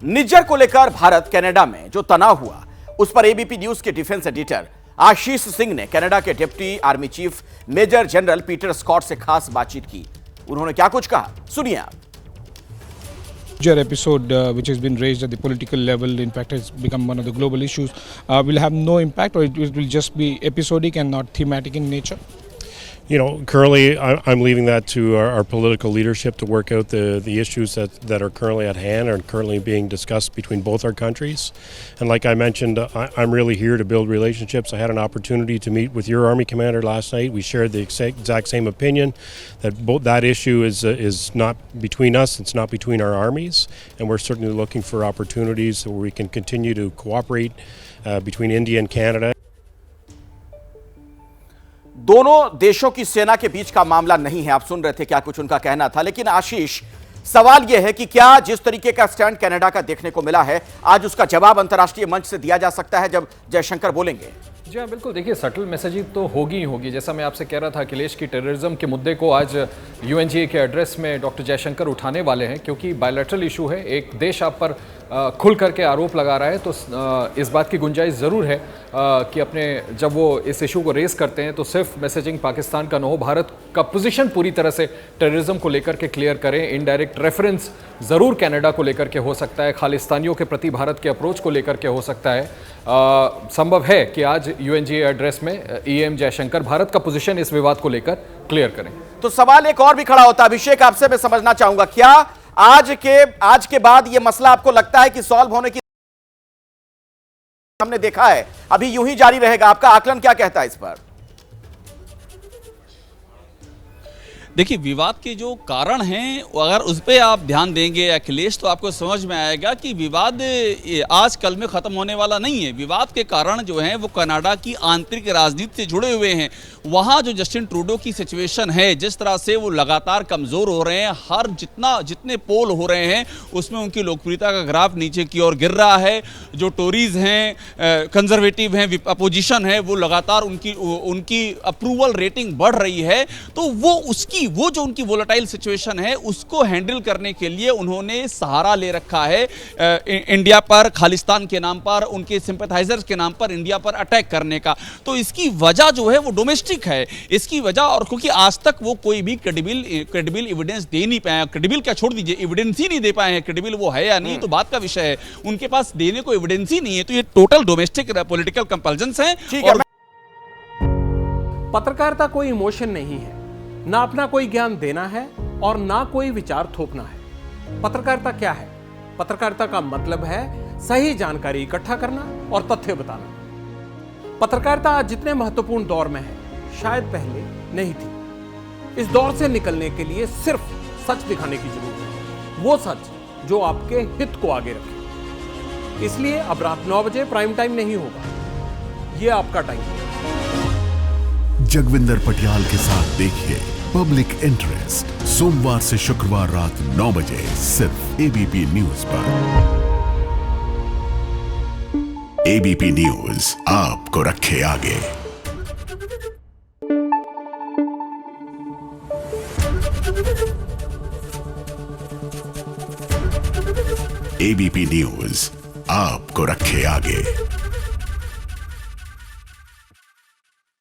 निज्जर को लेकर भारत कनाडा में जो तनाव हुआ, उस पर एबीपी न्यूज के डिफेंस एडिटर आशीष सिंह ने कनाडा के deputy army chief major general Peter Scott से खास बातचीत की। उन्होंने क्या कुछ कहा, सुनिए आप। Episode which has been raised at the political level, in fact has become one of the global issues, will have no impact, or it will just be episodic and not thematic in nature? You know, currently I'm leaving that to our political leadership to work out the issues that are currently at hand and currently being discussed between both our countries. And like I mentioned, I'm really here to build relationships. I had an opportunity to meet with your Army commander last night. We shared the exact same opinion that that issue is not between us, it's not between our armies, and we're certainly looking for opportunities where we can continue to cooperate between India and Canada. दोनों देशों की सेना के बीच का मामला नहीं है। आप सुन रहे थे क्या कुछ उनका कहना था। लेकिन आशीष, सवाल यह है कि क्या जिस तरीके का स्टैंड कनाडा का देखने को मिला है, आज उसका जवाब अंतर्राष्ट्रीय मंच से दिया जा सकता है जब जयशंकर बोलेंगे? जी हाँ, बिल्कुल। देखिए, सटल मैसेजिंग तो होगी ही होगी। जैसा मैं आपसे कह रहा था, अखिलेश की टेररिज्म के मुद्दे को आज यूएनजीए के एड्रेस में डॉक्टर जयशंकर उठाने वाले हैं, क्योंकि बायलैटरल इशू है। एक देश आप पर खुल करके आरोप लगा रहा है, तो इस बात की गुंजाइश ज़रूर है कि अपने जब वो इस इशू को रेस करते हैं तो सिर्फ मैसेजिंग पाकिस्तान का न हो, भारत का पोजीशन पूरी तरह से टेररिज्म को लेकर के क्लियर करें। इनडायरेक्ट रेफरेंस ज़रूर कनाडा को लेकर के हो सकता है, खालिस्तानियों के प्रति भारत के अप्रोच को लेकर के हो सकता है। संभव है कि आज यूएनजीए एड्रेस में ईएम जयशंकर भारत का पोजीशन इस विवाद को लेकर क्लियर करें। तो सवाल एक और भी खड़ा होता है, अभिषेक, आपसे मैं समझना चाहूंगा, क्या आज के बाद यह मसला आपको लगता है कि सॉल्व होने की हमने देखा है, अभी यूं ही जारी रहेगा? आपका आकलन क्या कहता है इस पर? देखिए, विवाद के जो कारण हैं, अगर उस पर आप ध्यान देंगे अखिलेश, तो आपको समझ में आएगा कि विवाद आज कल में ख़त्म होने वाला नहीं है। विवाद के कारण जो हैं वो कनाडा की आंतरिक राजनीति से जुड़े हुए हैं। वहाँ जो जस्टिन ट्रूडो की सिचुएशन है, जिस तरह से वो लगातार कमज़ोर हो रहे हैं, जितने पोल हो रहे हैं उसमें उनकी लोकप्रियता का ग्राफ नीचे की ओर गिर रहा है। जो टोरीज हैं, कंजर्वेटिव हैं, अपोजिशन है, वो लगातार उनकी अप्रूवल रेटिंग बढ़ रही है। तो वो जो उनकी वोलेटाइल सिचुएशन है, उसको हैंडल करने के लिए उन्होंने सहारा ले रखा है इंडिया पर, खालिस्तान के नाम पर, उनके सिंपैथाइजर्स के नाम पर इंडिया पर अटैक करने का। तो इसकी वजह जो है वो डोमेस्टिक है। इसकी वजह, और क्योंकि आज तक वो कोई भी क्रेडिबल एविडेंस दे नहीं पाए, क्रेडिबल क्या छोड़ दीजिए, एविडेंस ही नहीं दे पाए हैं। क्रेडिबल वो है या नहीं तो बात का विषय है, उनके पास देने को एविडेंस ही नहीं है। तो ये टोटल डोमेस्टिक पॉलिटिकल कंपल्जन्स हैं। पत्रकारिता कोई इमोशन नहीं है, ना अपना कोई ज्ञान देना है और ना कोई विचार थोपना है। पत्रकारिता क्या है? पत्रकारिता का मतलब है सही जानकारी इकट्ठा करना और तथ्य बताना। पत्रकारिता आज जितने महत्वपूर्ण दौर में है, शायद पहले नहीं थी। इस दौर से निकलने के लिए सिर्फ सच दिखाने की जरूरत है, वो सच जो आपके हित को आगे रखे। इसलिए अब रात 9 बजे प्राइम टाइम नहीं होगा, ये आपका टाइम है। जगविंदर पटियाल के साथ देखिए पब्लिक इंटरेस्ट, सोमवार से शुक्रवार रात 9 बजे सिर्फ एबीपी न्यूज पर। एबीपी न्यूज आपको रखे आगे। एबीपी न्यूज आपको रखे आगे।